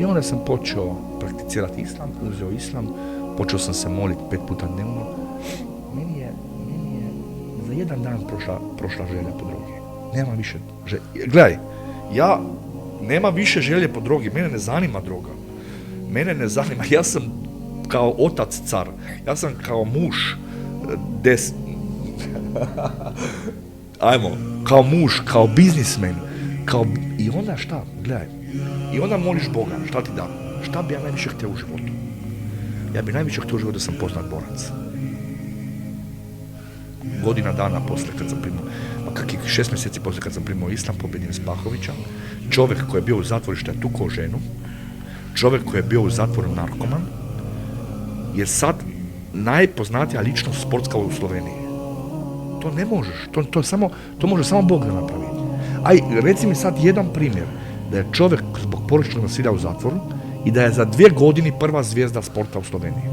I onda sam počeo prakticirati islam, uzeo islam, počeo sam se moliti 5 puta dnevno. Meni je za jedan dan prošla želja po drogi. Nema više želje. Gledaj, ja nema više želje po drogi, mene ne zanima droga. Mene ne zanima, ja sam kao otac car, ja sam kao muž kao muž, kao biznismen, i onda šta, gledaj, i onda moliš Boga, šta ti da, šta bi ja najviše htio u životu? Ja bi najviše htio u životu da sam poznat borac. Godina dana poslije kad sam primio, kakvih 6 mjeseci poslije kad sam primio islam, pobjedim Spahovića, čovjek koji je bio u zatvoru što je tukao ženu, čovjek koji je bio u zatvoru narkoman, je sad najpoznatija ličnost sportska u Sloveniji. To ne možeš, to može samo Bog da napravi. Aj, reci mi sad jedan primjer, da je čovjek zbog porodičnog nasilja u zatvoru i da je za 2 godine prva zvijezda sporta u Sloveniji.